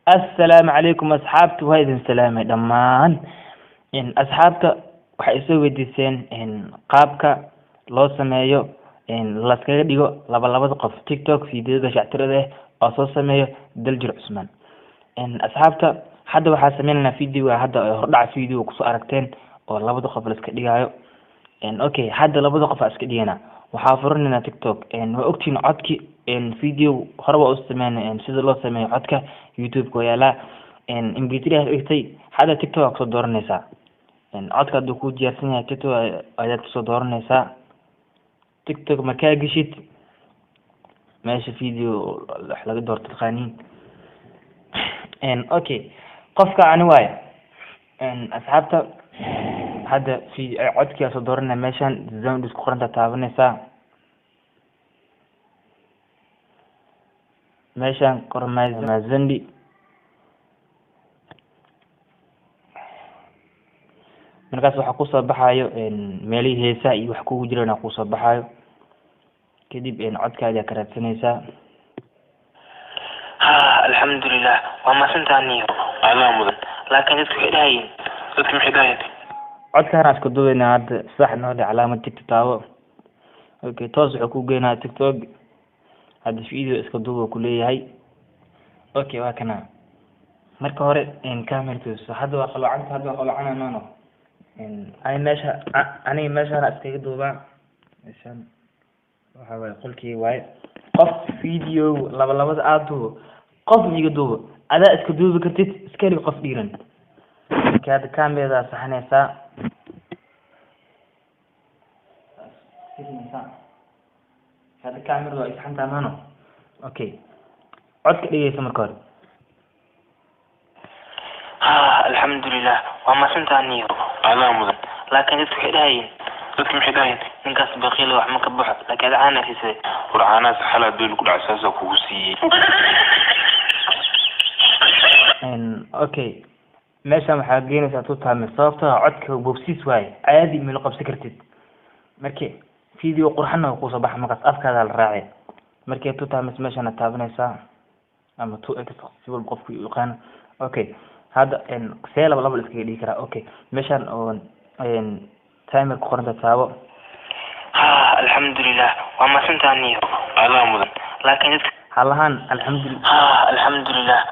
السلام عليكم أصحابتي وهيدن سلامي دمان إن أصحابتا waxay soo weydiiseen qaabka loo sameeyo la iskaga dhigo labada qof TikTok fiidiyoda shactirada oo soo sameeyo Daljir Cusman asxaabta hadda waxaa sameynaa fiidiyoga hadda hordhac fiidiyo ku soo aragteen oo labada qof la iska dhigayo okay hadda labada qof iska dhigana waxaa furanina TikTok waa ogtiin codki fiidiyo hore waa u sameeyay sida loo sameeyo codka YouTube ko yaala MP3 dhigtay hadda TikTok soo dooranaysa codka haduu ku diyaarsan yahay TikTok ayaad soo dooranaysaa TikTok markaa gashid meesha fiidiyo wax laga doorto qaniin okay qofka ani waay asxaabta hadda fi codkiisa soo dooranay meeshan zone isku qoranta taabanaysaa meeshan qormaysa zandi markaas waxa ku soo baxayo meelihii heesaha iyo wax kugu jirana ku soo baxayo kadib codkaaga ka raadsanaysaa alxamdulilah waa maasantaniyo adaa mudan laakiin dadku waxay dhahayn codkaana isku duubeyna hadda sax noo dhe calaamad TikTok taabo okay toos wuxuu ku geenaa TikTok hadda video iska duubo ku leeyahay okay waa kana marka hore camera hadda waa qalacanta maano ay meesha aniga meesha iskaga duubaa meeshan waxa way qolkii waay qof video labada aad duubo qof iga duubo adaa iska duubi kartid iska dhig qof dhiiran kaada kamerada saxanaysa kaada kamerada waa saxanta maano okay codka dhigaysa marka hore alxamdulilah waa maasantaniyo adaa mudan laakiin dadku waxay dhahayn ninkaas baqiil wax ma ka baxo laakiin caana hisay quraanaas xala dul ku dhacsaasa kugu siiyay okay meesha waxaa geenaysaa tuutaame sababtoo codka boobsiis waay caadi meel qabsi kartid markii video qurxan oo ku soo bax markaas afkaada la raacay markii tuutaame meeshana taabanaysaa ama 2x si walba qofku yaqaan okay hadda see laba iskaga dhigi karaa okay meeshan oo timer ku qoranta taabo alxamdulilah waa maasantaniyo adaa mudan laakiin halahan alxamdulilah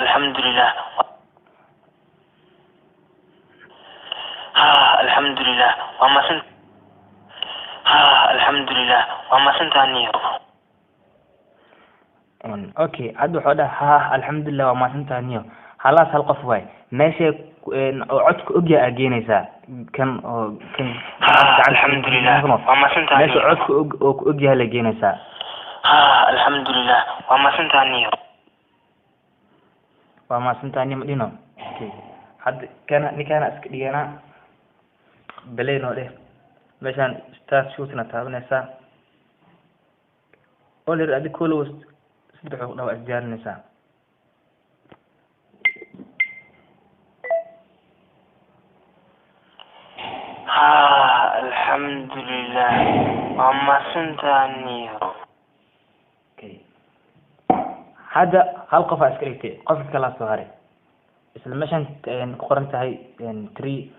alxamdulilah alxamdulilah waa maasantaniyo okay hadda wuxuu dhahaa alxamdulilah waa maasantaniyo halaas hal qof waay meesha oo codka ogyaa geenaysaa kan alxamdulilah waa maasantaniyo meesha codka oo ku ogyahay la geenaysaa alxamdulilah waa maasantaniyo madino okay hadda ninkaana iska dhigana baleeno dheh meeshan start shootna taabanaysaa oler adi kolo saddex u dhaw isjaarinaysaa alxamdulilah waa maasantaniyo okay hadda hal qof iska dhigtay qofka kala soo haray isla meeshan ku qoran tahay 3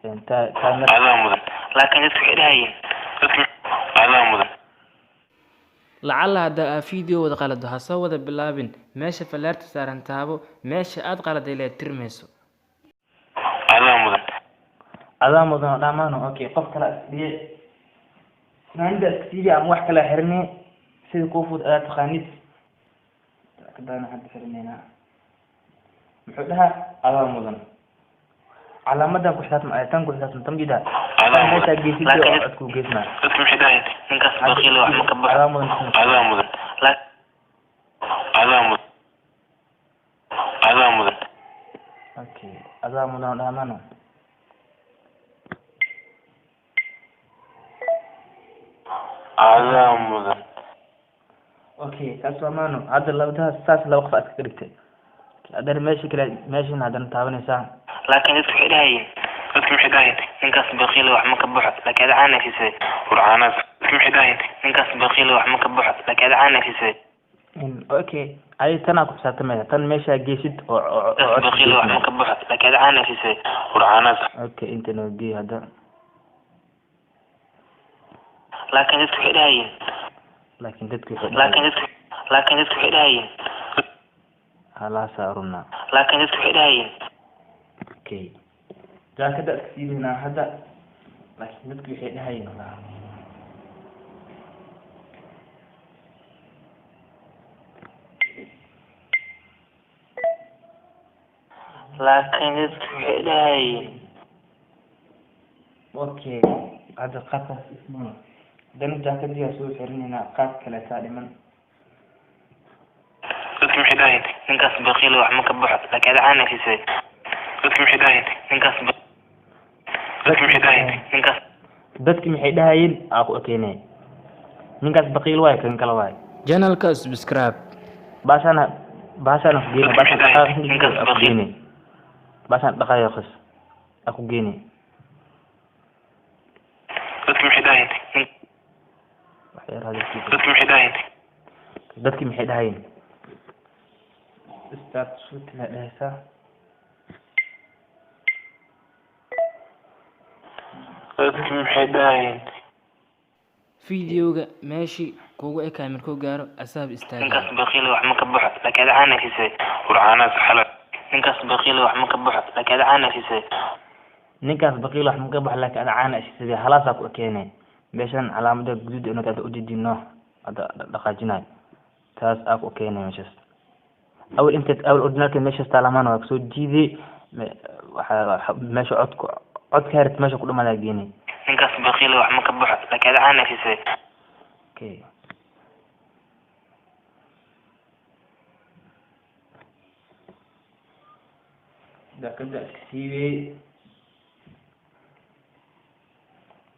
timer adaa mudan laakiin dadku waxay dhahayn adaa mudan lacala hadda video wada qalado ha soo wada bilaabin meesha falaarta saaran taabo meesha aad qaladay la tirmayso adaa mudan dhamaano okay qof kala isdhiye nanda iskii ama wax kala xirnay sida ku fud aad taqaanid kadana hadda xirnayna muxuu dhahaa adaa mudan calaamadan ku xisaabtan tamjida meesha geesid oo cod ku geesna dadku waxay dhahayn ninkaas baqiil wax ma ka baxo adaa mudan okay adaa mudan dhamaano adaa mudan okay kaas waa maano hadda labadaas saas laba qof iska dhigtay hadda meesha kale meeshan hadda taabanaysaa laakiin dadku waxay dhahayn ninkaas baqiil wax ma ka baxo laakiin caana hisay quraanaas dadku waxay dhahayn ninkaas baqiil wax ma ka baxo laakiin caana hisay اوكي اي تنا كبسات ما تن ماشي جيشد او بخيل wax ma ka baxo laakiin caana siisay quraanaas اوكي انت نودي هذا laakiin dadku waxay dhahayeen لكن تدك laakiin dadku waxay dhahayeen لا سارنا laakiin dadku waxay dhahayeen اوكي جا كده كثيرنا هذا لكن تدك waxay dhahayeen laakiin dadku waxay dhahayeen اوكي هذا قطع اسمه دنا جاكد يا سو xirnina qaad kale ta dhiman dadku waxay dhahayeen ninkaas baqil wax ma ka baxo laakiin caana siisay dadku waxay dhahayeen ninkaas dadki maxay dhahayeen aku keenay ninkaas baqiil waay kan kala waay channelka subscribe baashana geeni baashan dhaqayo khas aku geeni dadku waxay dhahayeen dadki maxay dhahayeen start shoot la dhahaysa dadku maxay dhahayeen videoga meeshii kugu ekaay markuu gaaro asaab istaaga ninkaas baqil wax ma ka baxo laakiin caana siisay quraanaas xalad ninkaas baqil wax ma ka baxo laakiin caana siisay ninkaas baqiil wax ma ka baxo laakiin caana siisay halaas aku keenay meeshan calaamada guduud inuu taado ujeedino hada dhaqaajinay taas aku keenay meeshas awal ordinalka meeshas talamaan waa soo jiiday waxa meesha cod ka harit meesha ku dhamaada geenay ninkaas baqil wax ma ka baxo laakiin caana siisay okay كده كثير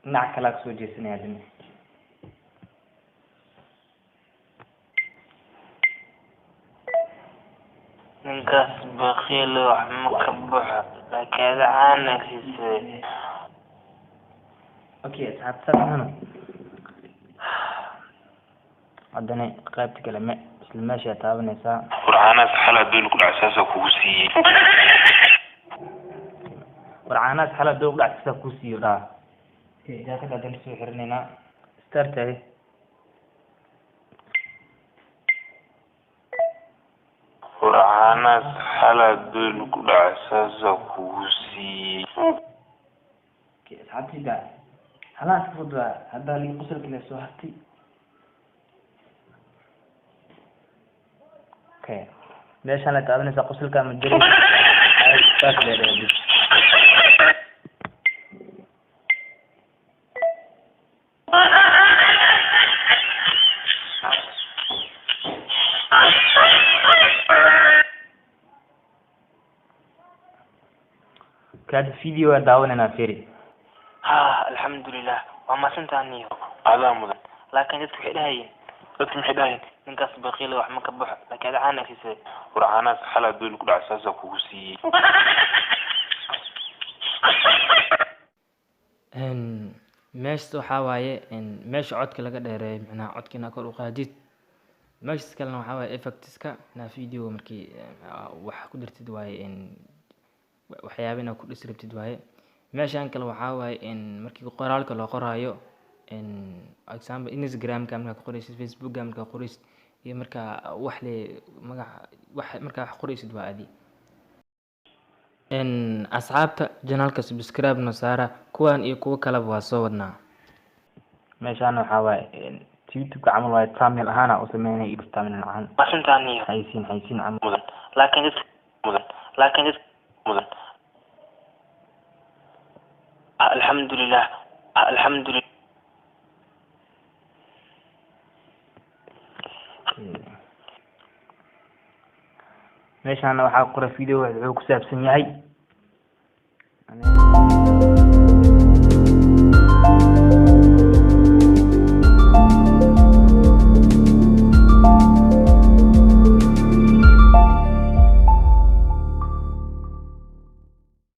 نعكلك سو جسني هذا ninkaas baqil wax ma ka baxo laakiin caana siisay اوكي اسحب سنه عندنا قيبت كلمه بس الماشيه تابنيسا quraanaas xalad dul ku dhacsaasa kugu siiyay quraanaas xalad dul ku dhacsaasa kugu siiyay daa جا كده دل سو xirnina start ay quraanaas xalad dul ku dhacsaasa kugu siiyay اوكي اسحبتي ده خلاص فضوا هذا اللي قصر كده سو هتي اوكي ليش انا تابنيسا قصر كان مجري start ده كاد فيديو داوننا فيري الحمد لله وما سنتانيو هذا مدن لكن dadku waxay dhahayeen ninkaas baqil wax ma ka baxo laakiin caana siisay quraanaas xalad dul ku dhacsaasa kugu siiyay meeshta waxaa waaye meesha codka laga dheereeyo macnaha codkina kor u qaadid meeshas kalena waxaa waaye effectiska na video markii wax ku dirtid waaye waxyaabo inaad ku dhisi rabtid waaye meeshan kale waxaa waaye markii qoraalka loo qoraayo example instagramka markaa qoraysid facebookga markaa qoraysid iyo markaa wax le magaca wax markaa wax qoraysid waa adi asxaabta channelka subscribe na saara kuwan iyo kuwa kaleba waa soo wadnaa meeshaan waxaa waaye youtube-ka camal waaye thumbnail ahaan u sameynay iyo thumbnail ahaan masantaaniyo haysiin camal mudan laakiin alxamdulilah meeshaan waxaa qoray video wuxuu ku saabsan yahay